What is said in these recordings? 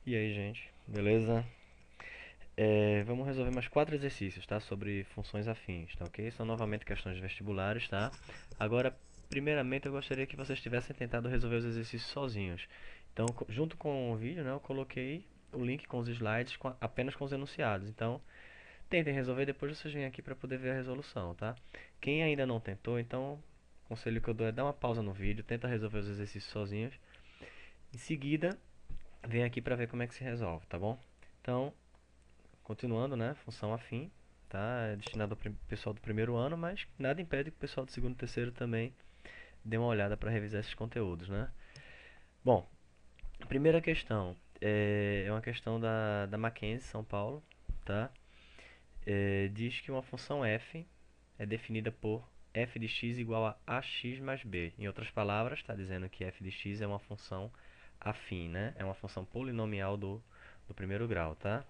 E aí, gente, beleza? Vamos resolver mais 4 exercícios, tá? Sobre funções afins, tá ok? São novamente questões vestibulares, tá? Agora, primeiramente, eu gostaria que vocês tivessem tentado resolver os exercícios sozinhos. Então, junto com o vídeo, né, eu coloquei o link com os slides apenas com os enunciados. Então, tentem resolver, depois vocês vêm aqui para poder ver a resolução, tá? Quem ainda não tentou, então, o conselho que eu dou é dar uma pausa no vídeo, tenta resolver os exercícios sozinhos. Em seguida, vem aqui para ver como é que se resolve, tá bom? Então, continuando, né? Função afim, tá? É destinado ao pessoal do primeiro ano, mas nada impede que o pessoal do segundo e terceiro também dê uma olhada para revisar esses conteúdos, né? Bom, a primeira questão é uma questão da Mackenzie, São Paulo, tá? Diz que uma função f é definida por f de x igual a ax mais b. Em outras palavras, está dizendo que f de x é uma função afim, né? É uma função polinomial do primeiro grau, tá?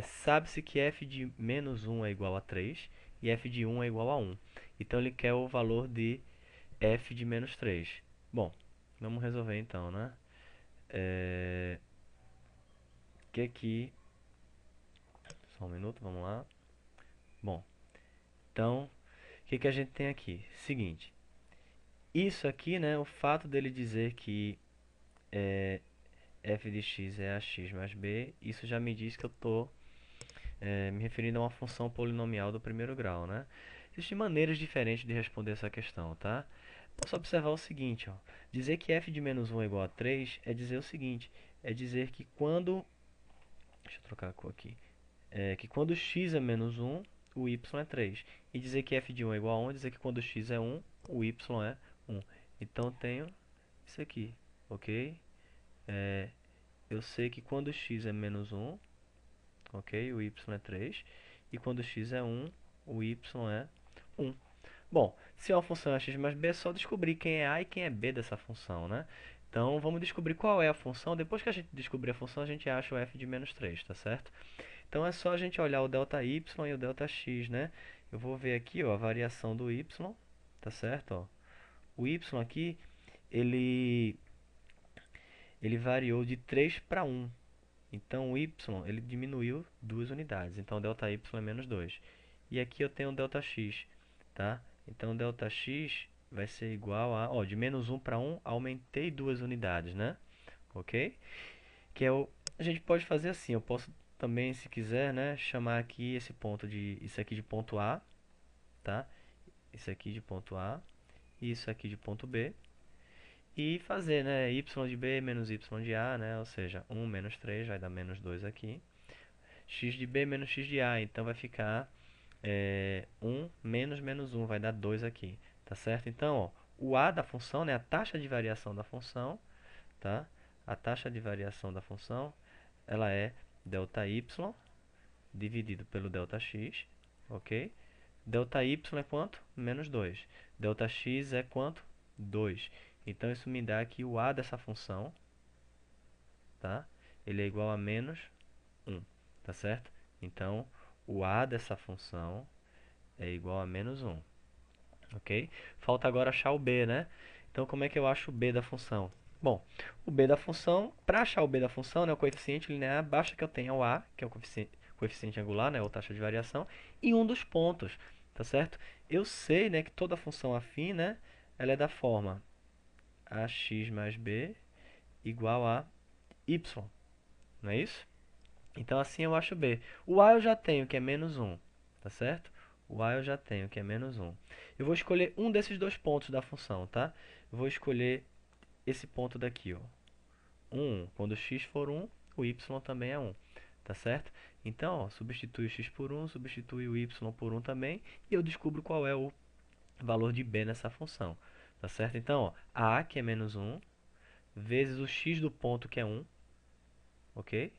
Sabe-se que f de menos 1 é igual a 3 e f de 1 é igual a 1. Então ele quer o valor de f de menos 3. Bom, vamos resolver então, né? Que aqui... Só um minuto, vamos lá. Bom, então, o que a gente tem aqui? Seguinte, isso aqui, né, o fato dele dizer que f de x é ax mais b, isso já me diz que eu estou me referindo a uma função polinomial do primeiro grau, né? Existem maneiras diferentes de responder essa questão, tá? Posso observar o seguinte, ó. Dizer que f de menos 1 é igual a 3 é dizer o seguinte, é dizer que quando... Deixa eu trocar a cor aqui. Que quando x é menos 1, o y é 3. E dizer que f de 1 é igual a 1 é dizer que quando x é 1, o y é 1. Então, eu tenho isso aqui, ok? Eu sei que quando x é menos 1, ok? O y é 3. E quando x é 1, o y é 1. Bom, se uma função é x mais b, é só descobrir quem é a e quem é b dessa função, né? Então, vamos descobrir qual é a função. Depois que a gente descobrir a função, a gente acha o f de menos 3, tá certo? Então, é só a gente olhar o ΔY e o ΔX, né? Eu vou ver aqui, ó, a variação do y, tá certo? Ó. O y aqui, ele, ele variou de 3 para 1. Então, o y, ele diminuiu 2 unidades. Então, ΔY é menos 2. E aqui eu tenho o ΔX, tá? Então, ΔX vai ser igual a... Ó, de menos 1 para 1, aumentei 2 unidades, né? Ok? Que é o... A gente pode fazer assim. Eu posso também, se quiser, né, chamar aqui esse ponto de... Isso aqui de ponto A, tá? Isso aqui de ponto A. E isso aqui de ponto B. E fazer, né, y de B menos y de A, né? Ou seja, 1 menos 3 vai dar menos 2 aqui. X de B menos x de A, então vai ficar 1 menos menos 1, vai dar 2 aqui, tá certo? Então, ó, o A da função, né, a taxa de variação da função, tá? A taxa de variação da função, ela é ΔY dividido pelo ΔX, ok? ΔY é quanto? Menos 2. ΔX é quanto? 2. Então, isso me dá aqui o A dessa função, tá? Ele é igual a menos 1, tá certo? Então, o A dessa função é igual a menos 1, ok? Falta agora achar o B, né? Então, como é que eu acho o B da função? Bom, o B da função, para achar o B da função, né, o coeficiente linear, basta que eu tenha o A, que é o coeficiente angular, né, ou taxa de variação, e um dos pontos, tá certo? Eu sei, né, que toda função afim, né, ela é da forma ax mais b igual a y, não é isso? Então, assim eu acho B. O A eu já tenho, que é menos 1, tá certo? O A eu já tenho, que é menos 1. Eu vou escolher um desses dois pontos da função, tá? Eu vou escolher esse ponto daqui, ó. 1. Quando x for 1, o y também é 1, tá certo? Então, ó, substitui o x por 1, substitui o y por 1 também, e eu descubro qual é o valor de B nessa função, tá certo? Então, ó, A, que é menos 1, vezes o x do ponto, que é 1, ok?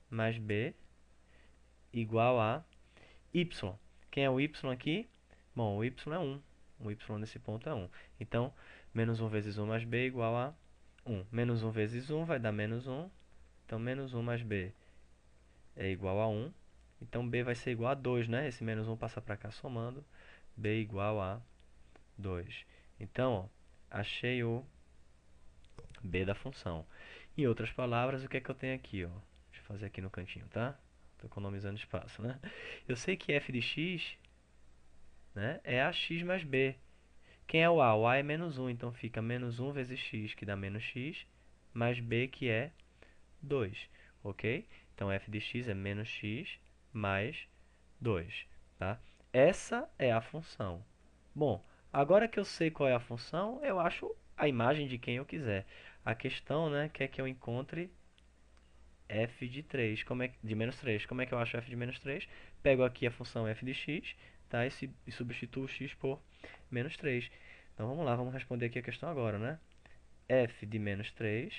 Mais B igual a y. Quem é o y aqui? Bom, o y é 1. O y nesse ponto é 1. Então, menos 1 vezes 1 mais b é igual a 1. Menos 1 vezes 1 vai dar menos 1. Então, menos 1 mais b é igual a 1. Então, b vai ser igual a 2, né? Esse menos 1 passa para cá somando. b igual a 2. Então, ó, achei o b da função. Em outras palavras, o que é que eu tenho aqui, ó? Deixa eu fazer aqui no cantinho, tá? Tô economizando espaço, né? Eu sei que f de x, né, é ax mais b. Quem é o a? O a é menos 1, então fica menos 1 vezes x, que dá menos x, mais b, que é 2, ok? Então f de x é menos x mais 2, tá? Essa é a função. Bom, agora que eu sei qual é a função, eu acho a imagem de quem eu quiser. A questão, né, quer que eu encontre f de 3, de menos 3. Como é que eu acho f de menos 3? Pego aqui a função f de x, tá? E substituo x por menos 3. Então vamos lá, vamos responder aqui a questão agora, né? F de menos 3,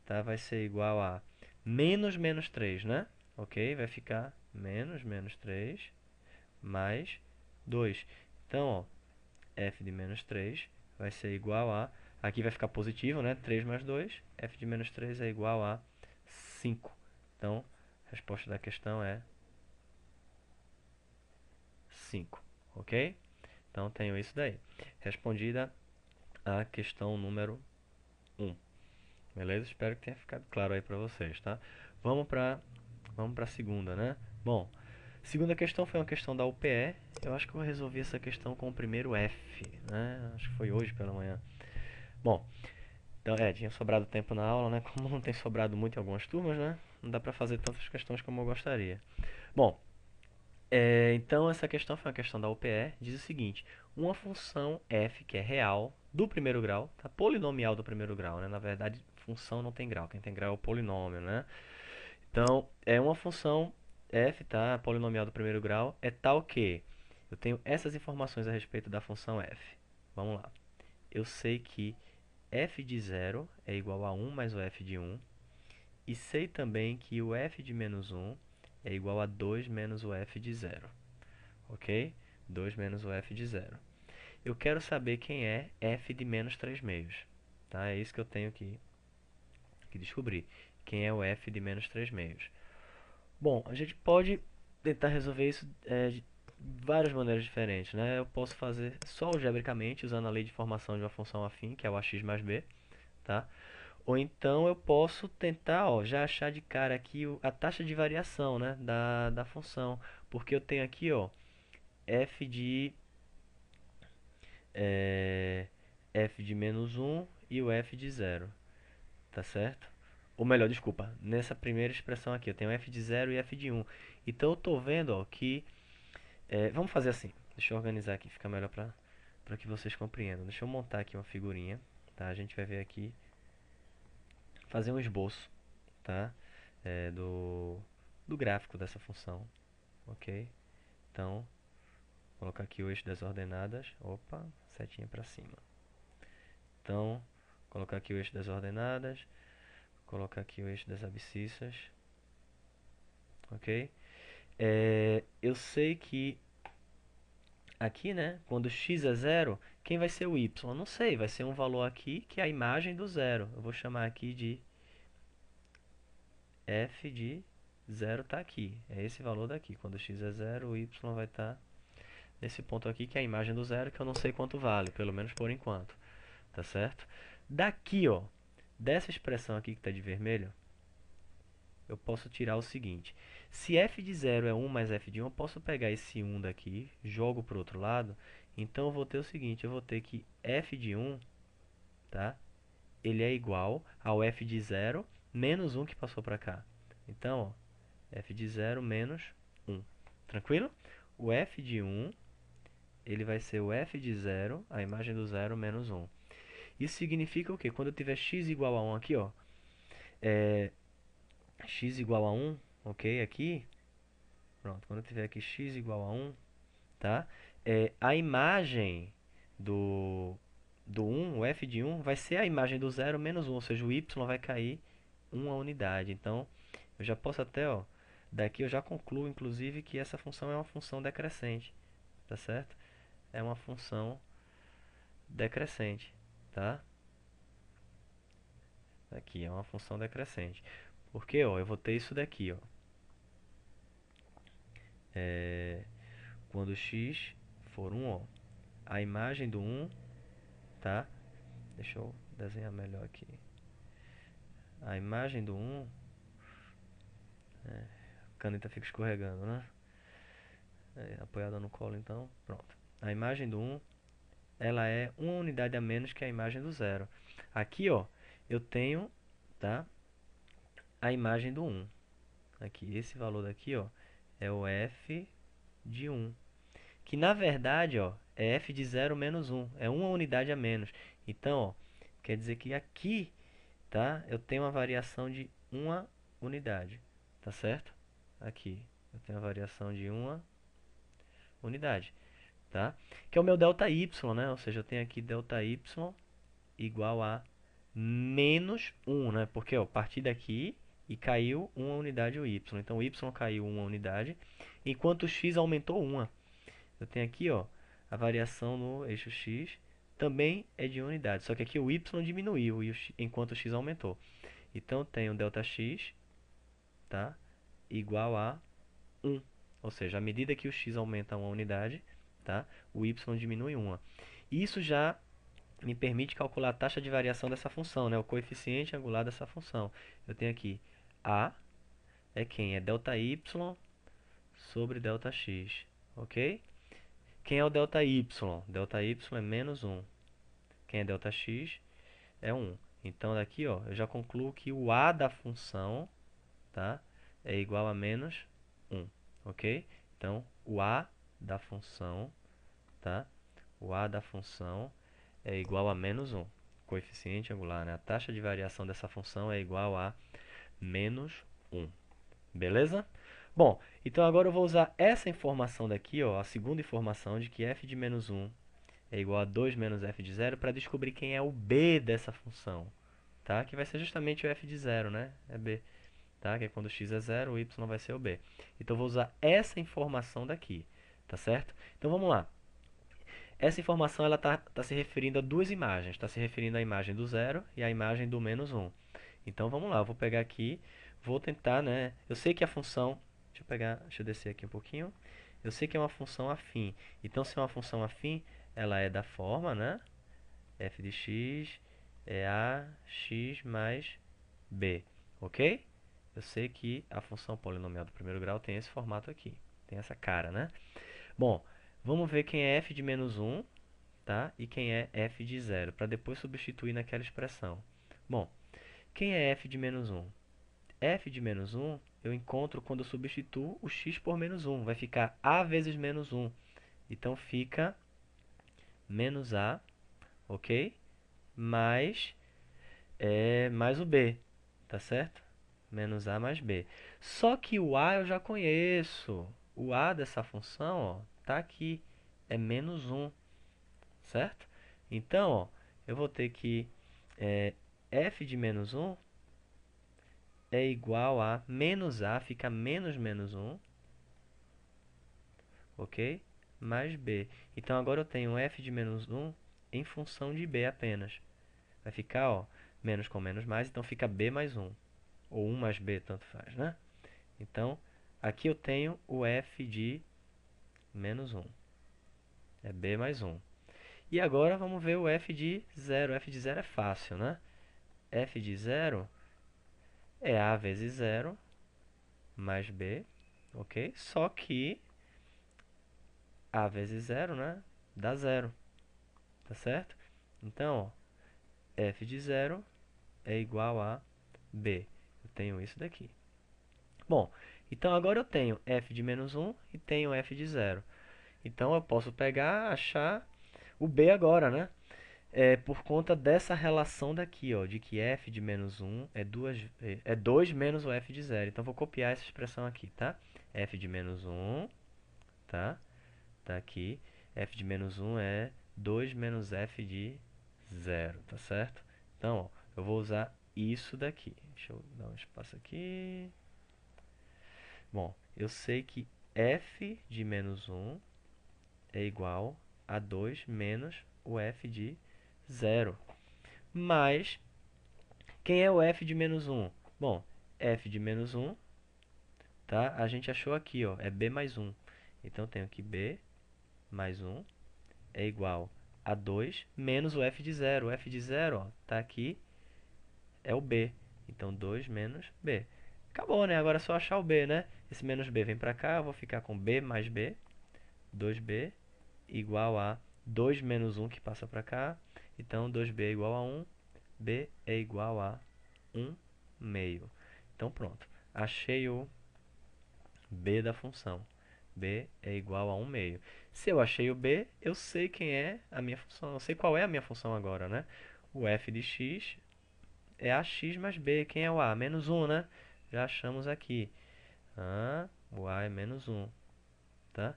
tá? Vai ser igual a menos 3, né? Ok? Vai ficar menos 3 mais 2. Então, ó, f de menos 3 vai ser igual a... Aqui vai ficar positivo, né? 3 mais 2. F de menos 3 é igual a 5. Então, a resposta da questão é 5. Ok? Então, tenho isso daí. Respondida a questão número 1. Beleza? Espero que tenha ficado claro aí para vocês, tá? Vamos para a segunda, né? Bom, segunda questão foi uma questão da UPE. Eu acho que eu resolvi essa questão com o primeiro F, né? Acho que foi hoje pela manhã. Bom, então, tinha sobrado tempo na aula, né? Como não tem sobrado muito em algumas turmas, né? Não dá para fazer tantas questões como eu gostaria. Bom, então essa questão foi uma questão da UPE. Diz o seguinte: uma função f que é real do primeiro grau, tá? Polinomial do primeiro grau, né? Na verdade, função não tem grau. Quem tem grau é o polinômio, né? Então, é uma função f, tá? Polinomial do primeiro grau é tal que eu tenho essas informações a respeito da função f. Vamos lá. Eu sei que f de 0 é igual a 1 mais o f de 1. E sei também que o f de menos 1 é igual a 2 menos o f de 0. Ok? 2 menos o f de 0. Eu quero saber quem é f de menos 3 meios. Tá? É isso que eu tenho que descobrir. Quem é o f de menos 3 meios. Bom, a gente pode tentar resolver isso de várias maneiras diferentes, né? Eu posso fazer só algebricamente, usando a lei de formação de uma função afim, que é o ax mais b, tá? Ou então eu posso tentar, ó, já achar de cara aqui a taxa de variação, né, da função. Porque eu tenho aqui, ó, f de, é, f de menos 1 e o f de 0, tá certo? Ou melhor, desculpa, nessa primeira expressão aqui, eu tenho f de 0 e f de 1. Então eu estou vendo, ó, que... vamos fazer assim, deixa eu organizar aqui, fica melhor para que vocês compreendam. Deixa eu montar aqui uma figurinha, tá? A gente vai ver aqui, fazer um esboço, tá? Do gráfico dessa função, ok? Então, colocar aqui o eixo das ordenadas, opa, setinha para cima. Então, colocar aqui o eixo das ordenadas, colocar aqui o eixo das abscissas, ok? Eu sei que aqui, né, quando x é zero, quem vai ser o y? Eu não sei, vai ser um valor aqui que é a imagem do zero. Eu vou chamar aqui de f de 0 está aqui. É esse valor daqui. Quando x é zero, o y vai estar nesse ponto aqui, que é a imagem do zero, que eu não sei quanto vale, pelo menos por enquanto. Tá certo? Daqui, ó, dessa expressão aqui que está de vermelho, eu posso tirar o seguinte. Se f de 0 é 1 mais f de 1, eu posso pegar esse 1 daqui, jogo para o outro lado. Então, eu vou ter o seguinte, eu vou ter que f de 1, tá? Ele é igual ao f de 0 menos 1 que passou para cá. Então, ó, f de 0 menos 1. Tranquilo? O f de 1, ele vai ser o f de 0, a imagem do 0, menos 1. Isso significa o quê? Quando eu tiver x igual a 1 aqui, ó, x igual a 1, ok? Aqui, pronto, quando eu tiver aqui x igual a 1, tá? A imagem do 1, o f de 1, vai ser a imagem do 0 menos 1, ou seja, o y vai cair 1 unidade. Então, eu já posso até, ó, daqui eu já concluo, inclusive, que essa função é uma função decrescente, tá certo? É uma função decrescente, tá? Aqui é uma função decrescente. Porque, ó, eu vou ter isso daqui, ó. Quando x for 1, ó, a imagem do 1, tá? Deixa eu desenhar melhor aqui. a imagem do 1, a caneta fica escorregando, né? Apoiada no colo, então, pronto. A imagem do 1, ela é uma unidade a menos que a imagem do 0. Aqui, ó, eu tenho, tá, a imagem do 1. Aqui, esse valor daqui, ó, é o f de 1. Que, na verdade, ó, é f de 0 menos 1. É uma unidade a menos. Então, ó, quer dizer que aqui, tá, eu tenho uma variação de uma unidade. Tá certo? Aqui, eu tenho a variação de uma unidade. Tá? Que é o meu delta y, né? Ou seja, eu tenho aqui delta y igual a menos 1, né? Porque, ó, parti daqui e caiu uma unidade o y. Então, o y caiu uma unidade, enquanto o x aumentou uma. Eu tenho aqui, ó, a variação no eixo x também é de unidade. Só que aqui o y diminuiu enquanto o x aumentou. Então, eu tenho delta x, tá, igual a 1. Ou seja, à medida que o x aumenta uma unidade, tá, o y diminui uma. Isso já me permite calcular a taxa de variação dessa função, né, o coeficiente angular dessa função. Eu tenho aqui a é quem? É delta y sobre delta x, ok? Quem é o delta y? Delta y é menos 1. Quem é delta x é 1. Então, daqui, ó, eu já concluo que o a da função, tá, é igual a menos 1, ok? Então, o a da função, tá? O a da função é igual a menos 1. Coeficiente angular, né? A taxa de variação dessa função é igual a menos 1. Beleza? Bom, então agora eu vou usar essa informação daqui, ó, a segunda informação de que f de menos 1 é igual a 2 menos f de 0 para descobrir quem é o b dessa função, tá? Que vai ser justamente o f de 0, né? É b, tá? Que é quando x é 0, o y vai ser o b. Então eu vou usar essa informação daqui, tá certo? Então vamos lá. Essa informação ela tá se referindo a duas imagens, está se referindo à imagem do 0 e à imagem do menos 1. Então vamos lá, eu vou pegar aqui, vou tentar, né? Eu sei que a função, deixa eu descer aqui um pouquinho. Eu sei que é uma função afim. Então se é uma função afim, ela é da forma, né? F de x é ax mais b, ok? Eu sei que a função polinomial do primeiro grau tem esse formato aqui, tem essa cara, né? Bom, vamos ver quem é f de menos 1, tá? E quem é f de 0, para depois substituir naquela expressão. Bom, quem é f de menos 1? F de menos 1 eu encontro quando eu substituo o x por menos 1. Vai ficar a vezes menos 1. Então, fica menos a, ok? Mais o b, tá certo? Menos a mais b. Só que o a eu já conheço. O a dessa função, ó, tá aqui. É menos 1, certo? Então, ó, eu vou ter que f de menos 1 é igual a menos a, fica menos menos 1, ok? Mais b. Então, agora eu tenho f de menos 1 em função de b apenas. Vai ficar, ó, menos com menos mais, então fica b mais 1. Ou 1 mais b, tanto faz, né? Então, aqui eu tenho o f de menos 1. É b mais 1. E agora vamos ver o f de 0. O f de 0 é fácil, né? F de 0 é a vezes 0 mais b, ok? Só que a vezes 0, né? Dá 0, tá certo? Então, ó, f de 0 é igual a b. Eu tenho isso daqui. Bom, então agora eu tenho f de menos 1 e tenho f de 0. Então eu posso pegar, achar o b agora, né? Por conta dessa relação daqui, ó, de que f de menos 1 é 2 menos o f de 0. Então, vou copiar essa expressão aqui, tá? F de menos 1, tá? Tá aqui. F de menos 1 é 2 menos f de 0, tá certo? Então, ó, eu vou usar isso daqui. Deixa eu dar um espaço aqui. Bom, eu sei que f de menos 1 é igual a 2 menos o f de 0. Mas, quem é o f de menos 1? Bom, f de menos 1, tá? A gente achou aqui, ó, é b mais 1. Então, eu tenho aqui b mais 1 é igual a 2 menos o f de 0. O f de 0, ó, tá aqui, é o b. Então 2 menos b. Acabou, né? Agora é só achar o b, né? Esse menos b vem para cá, eu vou ficar com b mais b. 2b igual a 2 menos 1 que passa para cá. Então 2b é igual a 1. B é igual a 1 meio. Então pronto. Achei o b da função. B é igual a 1 meio. Se eu achei o b, eu sei quem é a minha função. Eu sei qual é a minha função agora, né? O f de x é ax mais b. Quem é o a? Menos 1, né? Já achamos aqui. O a é menos 1, tá?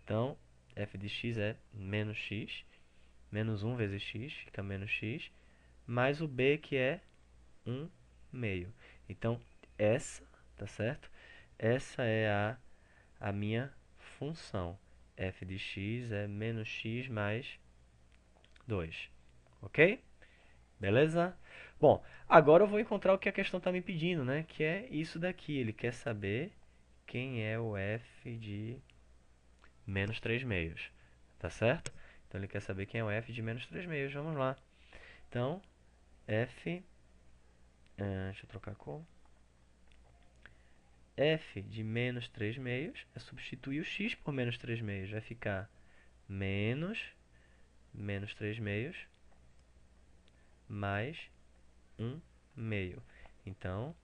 Então, f de x é menos x. Menos 1 vezes x, fica menos x. Mais o b, que é 1 meio. Então, essa, tá certo? Essa é a minha função. F de x é menos x mais 2. Ok? Beleza? Bom, agora eu vou encontrar o que a questão está me pedindo, né? Que é isso daqui. Ele quer saber quem é o f de menos 3 meios. Tá certo? Então, ele quer saber quem é o f de menos 3 meios. Vamos lá. Então, f... deixa eu trocar a cor. F de menos 3 meios é substituir o x por menos 3 meios. Vai ficar menos 3 meios mais 1 meio. Então,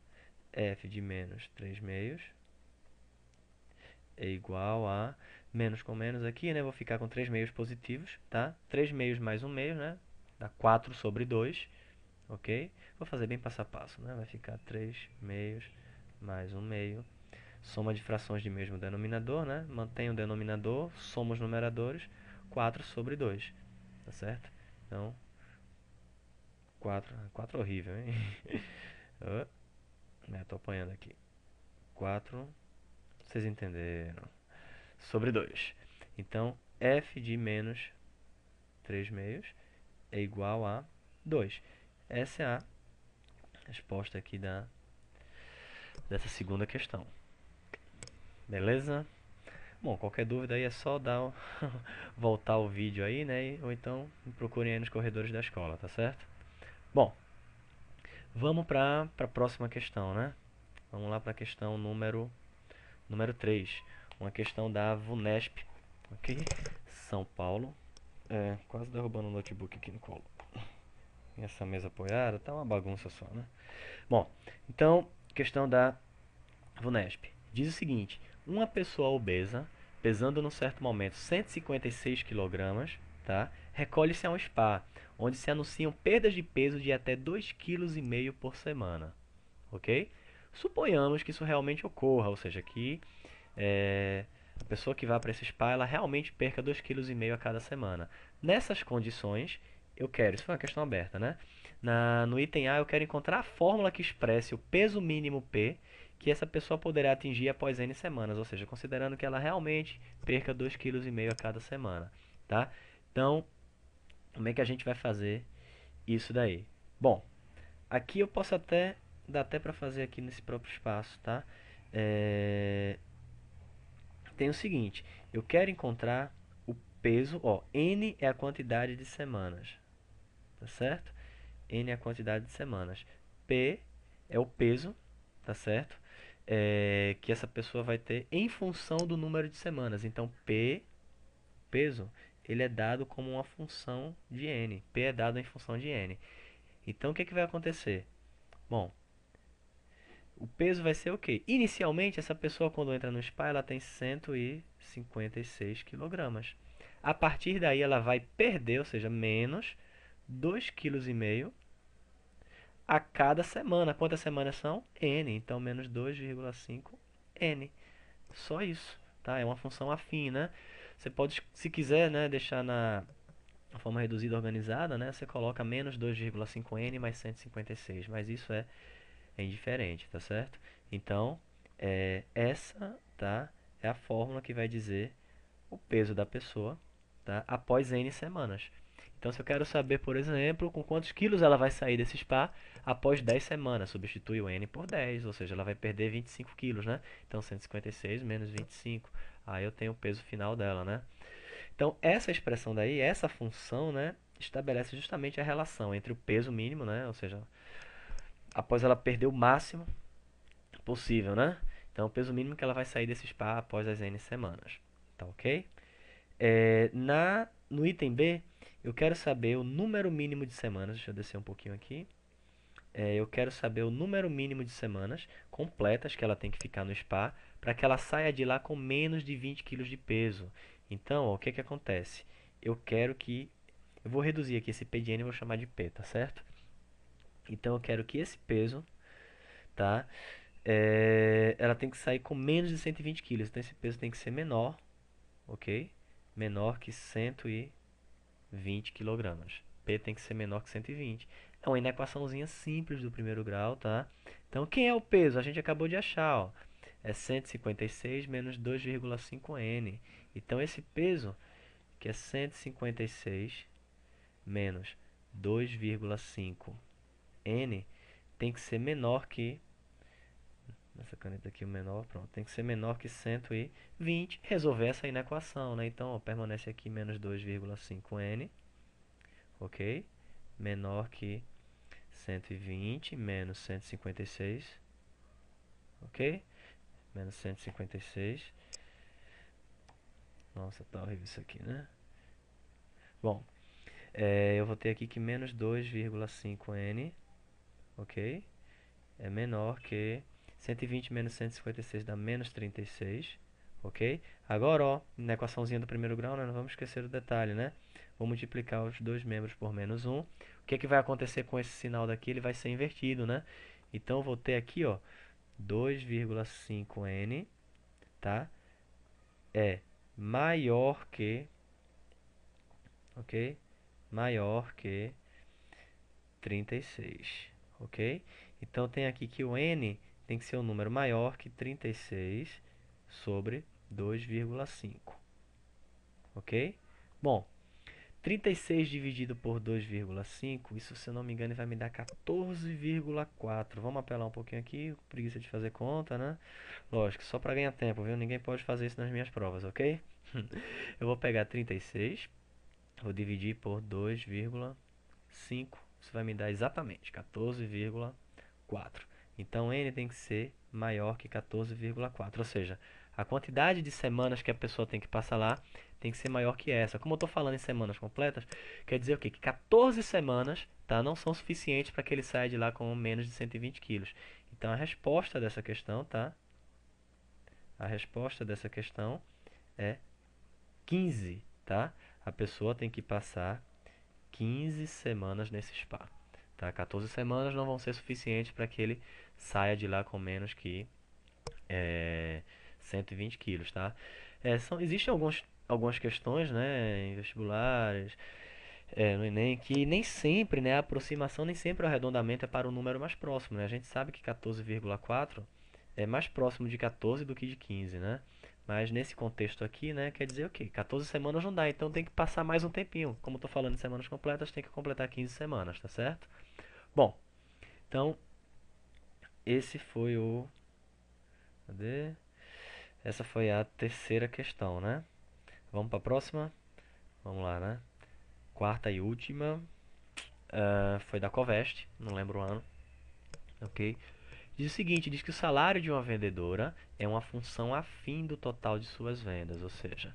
f de menos 3 meios é igual a... Menos com menos aqui, né? Vou ficar com 3 meios positivos, tá? 3 meios mais 1 meio, né? Dá 4 sobre 2, ok? Vou fazer bem passo a passo, né? Vai ficar 3 meios mais 1 meio. Soma de frações de mesmo denominador, né? Mantém o denominador, soma os numeradores, 4 sobre 2, tá certo? Então, 4 é horrível, hein? Estou apanhando aqui. 4, vocês entenderam. Sobre 2. Então, f de menos 3 meios é igual a 2. Essa é a resposta aqui dessa segunda questão. Beleza? Bom, qualquer dúvida aí é só voltar o vídeo aí, né? Ou então me procurem aí nos corredores da escola, tá certo? Bom, vamos para a próxima questão, né? Vamos lá para a questão número 3. Uma questão da VUNESP, ok? São Paulo. Quase derrubando o notebook aqui no colo. E essa mesa apoiada, tá uma bagunça só, né? Bom, então, questão da VUNESP. Diz o seguinte: uma pessoa obesa, pesando num certo momento 156 kg, tá? Recolhe-se a um spa, onde se anunciam perdas de peso de até 2,5 kg por semana, ok? Suponhamos que isso realmente ocorra, ou seja, que a pessoa que vai para esse spa, ela realmente perca 2,5 kg a cada semana. Nessas condições, eu quero, isso foi uma questão aberta, né? No item A, eu quero encontrar a fórmula que expresse o peso mínimo P que essa pessoa poderá atingir após N semanas, ou seja, considerando que ela realmente perca 2,5 kg a cada semana, tá? Então, como é que a gente vai fazer isso daí? Bom, aqui eu posso dá até para fazer aqui nesse próprio espaço, tá? Tem o seguinte, eu quero encontrar o peso, ó, N é a quantidade de semanas, tá certo? N é a quantidade de semanas. P é o peso, tá certo? Que essa pessoa vai ter em função do número de semanas. Então, peso, ele é dado como uma função de N. P é dado em função de N. Então, o que vai acontecer? Bom, o peso vai ser o quê? Inicialmente, essa pessoa, quando entra no spa, ela tem 156 kg. A partir daí, ela vai perder, ou seja, menos 2,5 kg a cada semana. Quantas semanas são? N. Então, menos 2,5 N. Só isso, tá? É uma função afim, né? Você pode, se quiser, né, deixar na forma reduzida organizada, né? Você coloca menos 2,5 N mais 156. Mas isso é indiferente, tá certo? Então, essa, tá? É a fórmula que vai dizer o peso da pessoa, tá? Após N semanas. Então, se eu quero saber, por exemplo, com quantos quilos ela vai sair desse spa após 10 semanas, substitui o N por 10, ou seja, ela vai perder 25 quilos, né? Então, 156 menos 25, aí eu tenho o peso final dela, né? Então, essa expressão daí, essa função, né, estabelece justamente a relação entre o peso mínimo, né, ou seja, após ela perder o máximo possível, né? Então, o peso mínimo que ela vai sair desse spa após as N semanas, tá ok? No item B, eu quero saber o número mínimo de semanas. Deixa eu descer um pouquinho aqui. Eu quero saber o número mínimo de semanas completas que ela tem que ficar no spa para que ela saia de lá com menos de 20 quilos de peso. Então, ó, o que que acontece? Eu quero que... Eu vou reduzir aqui esse P de N e vou chamar de P, tá certo? Então, eu quero que esse peso, tá? Ela tem que sair com menos de 120 quilos. Então, esse peso tem que ser menor, ok? Menor que 120 quilogramas. P tem que ser menor que 120. É uma inequaçãozinha simples do primeiro grau, tá? Então, quem é o peso? A gente acabou de achar, ó. É 156 menos 2,5 N. Então, esse peso, que é 156 menos 2,5 N, tem que ser menor que... Nessa caneta aqui, o menor, pronto. Tem que ser menor que 120. Resolver essa inequação, né? Então, ó, permanece aqui menos 2,5 N, ok? Menor que 120 menos 156, ok? Menos 156. Nossa, tá horrível isso aqui, né? Bom, eu vou ter aqui que menos 2,5 N, ok? É menor que 120 menos 156 dá menos 36, ok? Agora, ó, na equaçãozinha do primeiro grau, né, não vamos esquecer o detalhe, né? Vou multiplicar os dois membros por menos 1. O que é que vai acontecer com esse sinal daqui? Ele vai ser invertido, né? Então, eu vou ter aqui, ó, 2,5N, tá? É maior que, ok? Maior que 36, ok? Então, tem aqui que o N tem que ser um número maior que 36 sobre 2,5, ok? Bom, 36 dividido por 2,5, isso, se eu não me engano, vai me dar 14,4. Vamos apelar um pouquinho aqui, preguiça de fazer conta, né? Lógico, só para ganhar tempo, viu? Ninguém pode fazer isso nas minhas provas, ok? Eu vou pegar 36, vou dividir por 2,5. Isso vai me dar exatamente 14,4. Então, N tem que ser maior que 14,4. Ou seja, a quantidade de semanas que a pessoa tem que passar lá tem que ser maior que essa. Como eu estou falando em semanas completas, quer dizer o quê? Que 14 semanas, tá, não são suficientes para que ele saia de lá com menos de 120 quilos. Então, a resposta dessa questão, tá? A resposta dessa questão é 15, tá? A pessoa tem que passar 15 semanas nesse spa, tá? 14 semanas não vão ser suficientes para que ele saia de lá com menos que 120 quilos, tá? Existem algumas questões, né, em vestibulares, no Enem, que nem sempre, né, a aproximação, nem sempre o arredondamento é para o número mais próximo, né? A gente sabe que 14,4 é mais próximo de 14 do que de 15, né? Mas nesse contexto aqui, né, quer dizer o quê? 14 semanas não dá, então tem que passar mais um tempinho. Como eu estou falando de semanas completas, tem que completar 15 semanas, tá certo? Bom, então esse foi o... Cadê? Essa foi a terceira questão, né? Vamos para a próxima? Vamos lá, né? Quarta e última. Foi da Covest, não lembro o ano. Ok? Diz o seguinte, diz que o salário de uma vendedora é uma função afim do total de suas vendas, ou seja,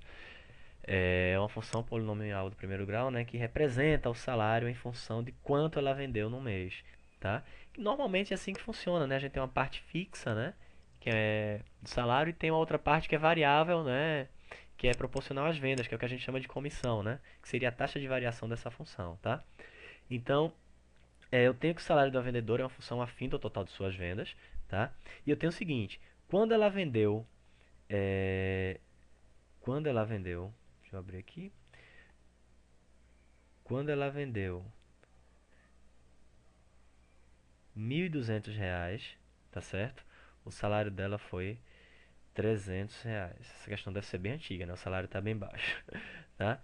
é uma função polinomial do primeiro grau, né, que representa o salário em função de quanto ela vendeu no mês, tá? E normalmente é assim que funciona, né? A gente tem uma parte fixa, né, que é do salário, e tem uma outra parte que é variável, né, que é proporcional às vendas, que é o que a gente chama de comissão, né, que seria a taxa de variação dessa função, tá? Então, eu tenho que o salário da vendedora é uma função afim do total de suas vendas, tá? E eu tenho o seguinte, quando ela vendeu, é, quando ela vendeu, deixa eu abrir aqui, quando ela vendeu R$ 1.200, tá certo? O salário dela foi R$ 300. Essa questão deve ser bem antiga, né? O salário está bem baixo, tá?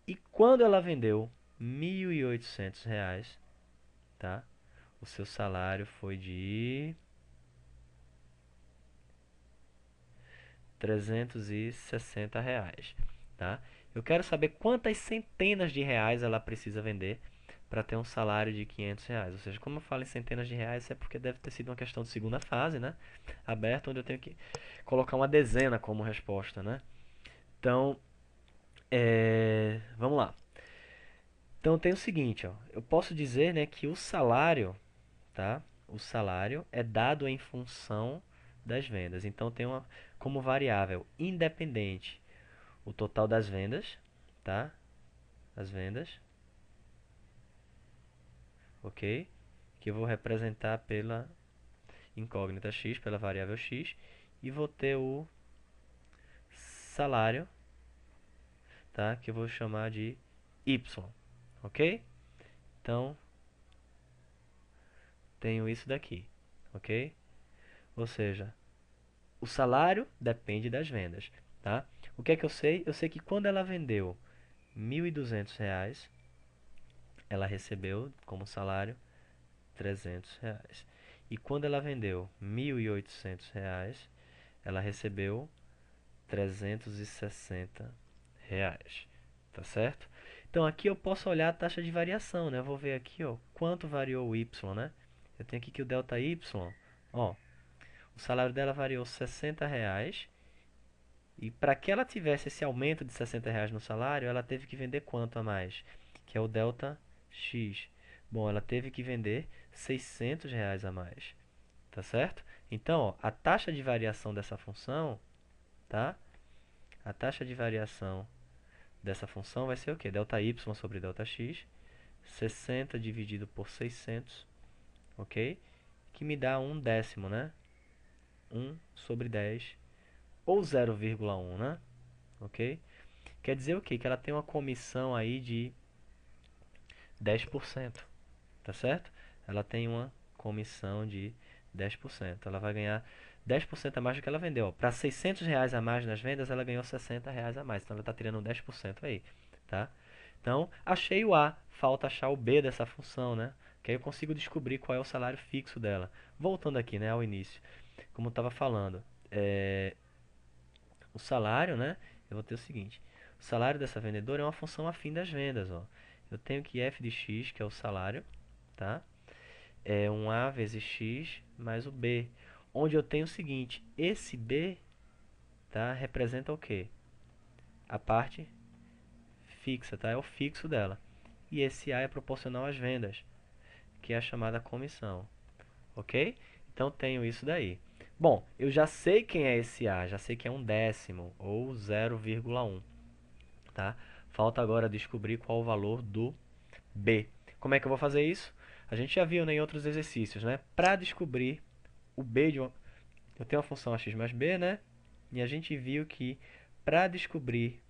E quando ela vendeu R$ 1.800, tá? O seu salário foi de R$ 360, tá? Eu quero saber quantas centenas de reais ela precisa vender para ter um salário de R$ 500. Ou seja, como eu falo em centenas de reais, é porque deve ter sido uma questão de segunda fase, né? Aberta, onde eu tenho que colocar uma dezena como resposta, né? Então, vamos lá. Então tem o seguinte, ó, eu posso dizer, né, que o salário, tá? O salário é dado em função das vendas. Então tem uma como variável independente o total das vendas, tá? As vendas, ok? Que eu vou representar pela incógnita x, pela variável x, e vou ter o salário, tá? Que eu vou chamar de y, ok? Então tenho isso daqui, ok? Ou seja, o salário depende das vendas, tá? O que é que eu sei? Eu sei que quando ela vendeu R$ 1.200, ela recebeu como salário R$ 300. E quando ela vendeu R$ 1.800, ela recebeu R$ 360. Tá certo? Então aqui eu posso olhar a taxa de variação, né? Eu vou ver aqui, ó, quanto variou o y, né? Eu tenho aqui que o delta y, ó, o salário dela variou R$ 60. E para que ela tivesse esse aumento de R$ 60 no salário, ela teve que vender quanto a mais? Que é o delta X. Bom, ela teve que vender R$ 600 a mais. Tá certo? Então, ó, a taxa de variação dessa função, tá? A taxa de variação dessa função vai ser o quê? Delta y sobre delta x, 60 dividido por 600, ok? Que me dá 1/10, né? 1 sobre 10, ou 0,1, né? Ok? Quer dizer o quê? Que ela tem uma comissão aí de 10%, tá certo? Ela tem uma comissão de 10%. Ela vai ganhar 10% a mais do que ela vendeu. Para R$ 600 a mais nas vendas, ela ganhou R$ 60 a mais. Então, ela está tirando 10% aí, tá? Então, achei o A, falta achar o B dessa função, né? Que aí eu consigo descobrir qual é o salário fixo dela. Voltando aqui, né, ao início. Como eu estava falando, o salário, né? Eu vou ter o seguinte. O salário dessa vendedora é uma função afim das vendas, ó. Eu tenho que f de x, que é o salário, tá? É um A vezes x mais o B. Onde eu tenho o seguinte, esse B, tá, representa o quê? A parte fixa, tá? É o fixo dela. E esse A é proporcional às vendas, que é a chamada comissão, ok? Então tenho isso daí. Bom, eu já sei quem é esse A, já sei que é um décimo ou 0,1, tá? Falta agora descobrir qual o valor do B. Como é que eu vou fazer isso? A gente já viu, né, em outros exercícios, né? Para descobrir o B de uma... Eu tenho a função ax mais b, né? E a gente viu que para descobrir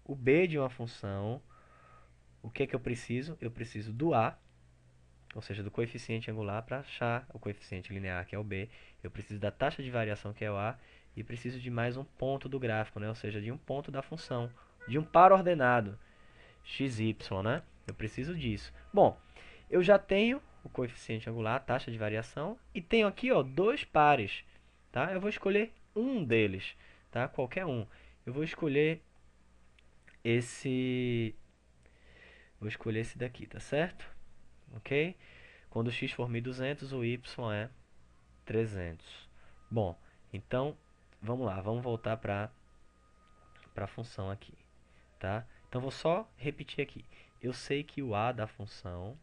o B de uma função, o que é que eu preciso? Eu preciso do A, ou seja, do coeficiente angular, para achar o coeficiente linear, que é o B. Eu preciso da taxa de variação, que é o A, e preciso de mais um ponto do gráfico, né? Ou seja, de um ponto da função, de um par ordenado, xy, né? Eu preciso disso. Bom, eu já tenho o coeficiente angular, a taxa de variação, e tenho aqui, ó, dois pares, tá? Eu vou escolher um deles, tá? Qualquer um. Eu esse, vou escolher esse daqui, tá certo? Ok? Quando o x for 1.200, o y é 300. Bom, então, vamos lá, vamos voltar para a função aqui, tá? Então, vou só repetir aqui. Eu sei que o a da função,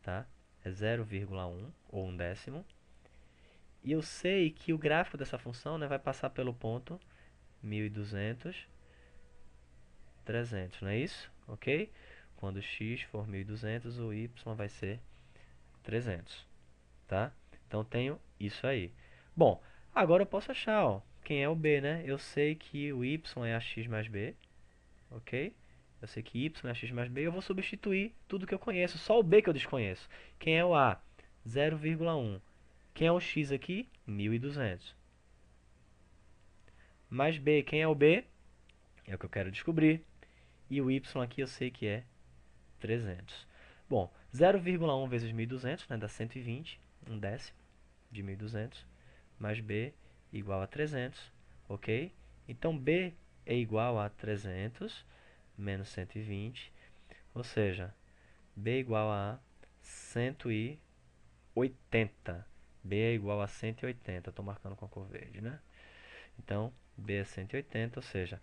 tá, é 0,1 ou 1/10. E eu sei que o gráfico dessa função, né, vai passar pelo ponto 1.200, 300, não é isso? Ok? Quando x for 1.200, o y vai ser 300, tá? Então, tenho isso aí. Bom, agora eu posso achar, ó, quem é o b, né? Eu sei que o y é ax mais b, ok? Eu sei que y é ax mais b, eu vou substituir tudo que eu conheço, só o b que eu desconheço. Quem é o a? 0,1. Quem é o x aqui? 1.200. Mais b, quem é o b? É o que eu quero descobrir. E o y aqui eu sei que é 300. Bom, 0,1 vezes 1.200, né, dá 120, 1/10 de 1.200, mais b igual a 300, ok? Então, b é igual a 300 menos 120, ou seja, B é igual a 180. B é igual a 180. Estou marcando com a cor verde, né? Então, B é 180, ou seja,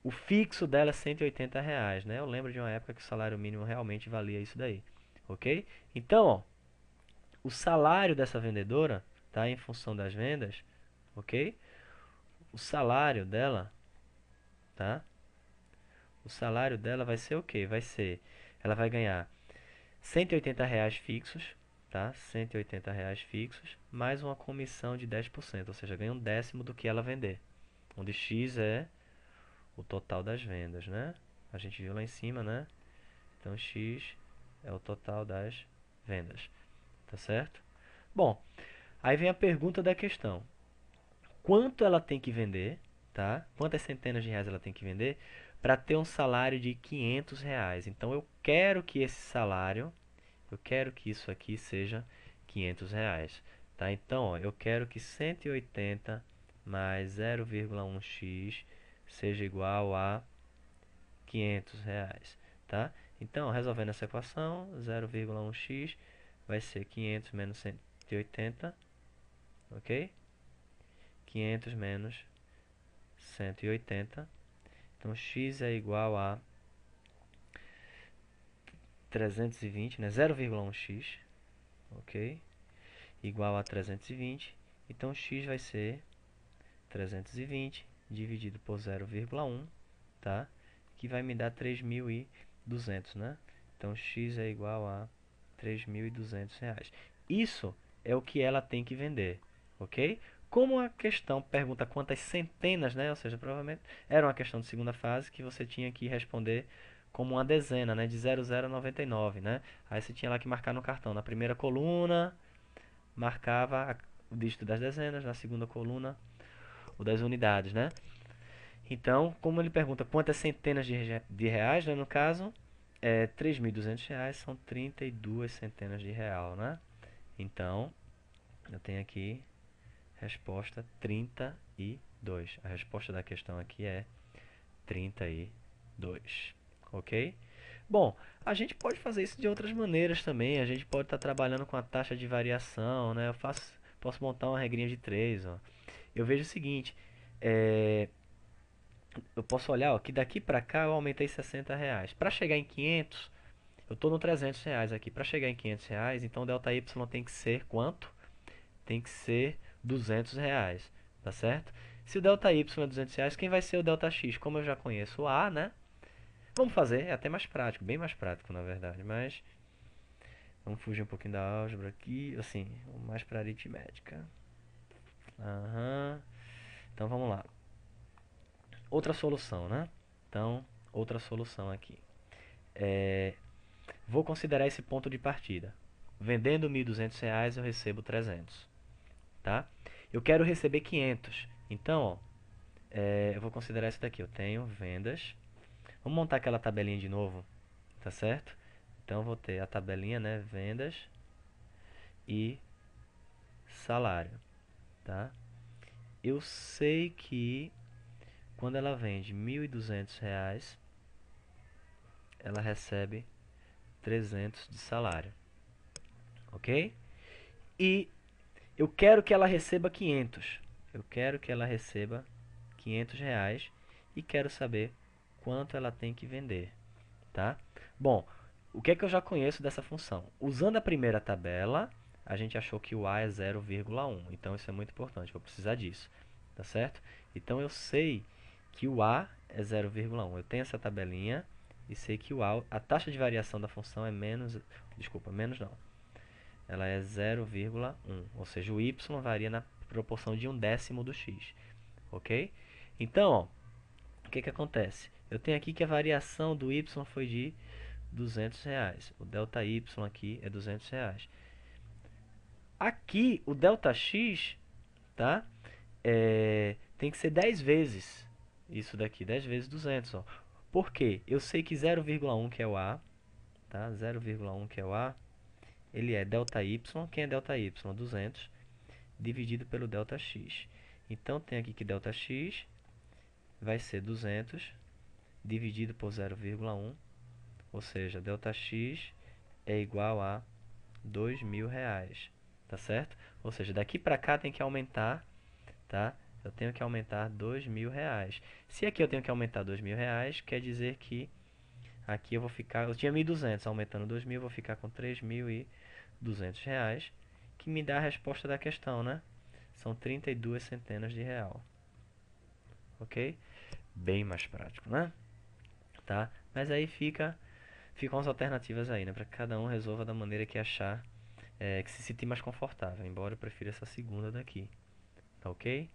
o fixo dela é R$ 180, né? Eu lembro de uma época que o salário mínimo realmente valia isso daí, ok? Então, ó, o salário dessa vendedora, tá, em função das vendas, ok? O salário dela, tá? O salário dela vai ser o quê? Vai ser, ela vai ganhar R$ 180 fixos, tá? R$ 180 fixos, mais uma comissão de 10%, ou seja, ganha um décimo do que ela vender, onde X é o total das vendas, né? A gente viu lá em cima, né? Então, X é o total das vendas, tá certo? Bom, aí vem a pergunta da questão. Quanto ela tem que vender, tá? Quantas centenas de reais ela tem que vender para ter um salário de R$ 500? Então, eu quero que esse salário, eu quero que isso aqui seja R$ 500, tá? Então, ó, eu quero que 180 mais 0,1x seja igual a R$ 500, tá? Então, resolvendo essa equação, 0,1x vai ser 500 menos 180, ok? 500 menos 180. Então, x é igual a 320, né? 0,1x, ok? Igual a 320. Então, x vai ser 320 dividido por 0,1, tá? Que vai me dar 3.200, né? Então, x é igual a R$ 3.200. Isso é o que ela tem que vender, ok? Como a questão pergunta quantas centenas, né? Ou seja, provavelmente era uma questão de segunda fase que você tinha que responder como uma dezena, né? De 0099, né? Aí você tinha lá que marcar no cartão. Na primeira coluna, marcava o dígito das dezenas. Na segunda coluna, o das unidades, né? Então, como ele pergunta quantas centenas de reais, né, no caso, R$ 3.200 são 32 centenas de real, né? Então, eu tenho aqui resposta 32. A resposta da questão aqui é 32, ok? Bom, a gente pode fazer isso de outras maneiras também. A gente pode estar trabalhando com a taxa de variação, né? Posso montar uma regrinha de 3, ó. Eu vejo o seguinte, eu posso olhar, ó, que daqui para cá eu aumentei R$ 60. Para chegar em 500, eu estou no R$ 300 aqui. Para chegar em R$ 500, então o delta Y tem que ser quanto? Tem que ser R$ 200, tá certo? Se o delta Y é R$ 200, quem vai ser o delta X? Como eu já conheço o A, né? Vamos fazer, é até mais prático, bem mais prático na verdade, mas vamos fugir um pouquinho da álgebra aqui, assim, mais para aritmética. Aham. Então vamos lá. Outra solução, né? Então, outra solução aqui. Vou considerar esse ponto de partida. Vendendo R$ 1.200 eu recebo 300, tá? Eu quero receber 500. Então, ó, eu vou considerar isso daqui. Eu tenho vendas. Vamos montar aquela tabelinha de novo, tá certo? Então, vou ter a tabelinha, né? Vendas e salário, tá? Eu sei que quando ela vende R$ 1.200, ela recebe 300 de salário, ok? E eu quero que ela receba 500. Eu quero que ela receba R$ 500 e quero saber quanto ela tem que vender, tá? Bom, o que é que eu já conheço dessa função? Usando a primeira tabela, a gente achou que o A é 0,1. Então isso é muito importante, vou precisar disso, tá certo? Então eu sei que o A é 0,1. Eu tenho essa tabelinha e sei que a taxa de variação da função é menos, desculpa, menos não. Ela é 0,1, ou seja, o y varia na proporção de um décimo do x, ok? Então, ó, o que que acontece? Eu tenho aqui que a variação do y foi de R$ 200. O delta y aqui é R$ 200. Aqui, o delta x, tá? Tem que ser 10 vezes isso daqui, 10 vezes 200, ó. Por quê? Eu sei que 0,1 que é o A, tá? 0,1 que é o A, ele é delta y. Quem é delta y? 200 dividido pelo delta x. Então, tem aqui que delta x vai ser 200 dividido por 0,1, ou seja, delta x é igual a R$ 2.000, tá certo? Ou seja, daqui para cá tem que aumentar, tá? Eu tenho que aumentar R$ 2.000. Se aqui eu tenho que aumentar R$ 2.000, quer dizer que aqui eu vou ficar, eu tinha 1.200, aumentando 2.000, eu vou ficar com R$ 3.200, que me dá a resposta da questão, né? São 32 centenas de real, ok? Bem mais prático, né? Tá? Mas aí ficam as alternativas aí, né? Para que cada um resolva da maneira que achar, que se sentir mais confortável. Embora eu prefira essa segunda daqui, tá ok?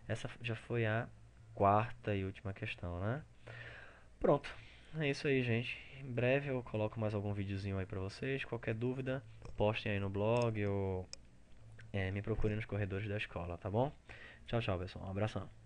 Essa já foi a quarta e última questão, né? Pronto. É isso aí, gente. Em breve eu coloco mais algum videozinho aí pra vocês. Qualquer dúvida, postem aí no blog ou me procurem nos corredores da escola, tá bom? Tchau, tchau, pessoal. Um abração.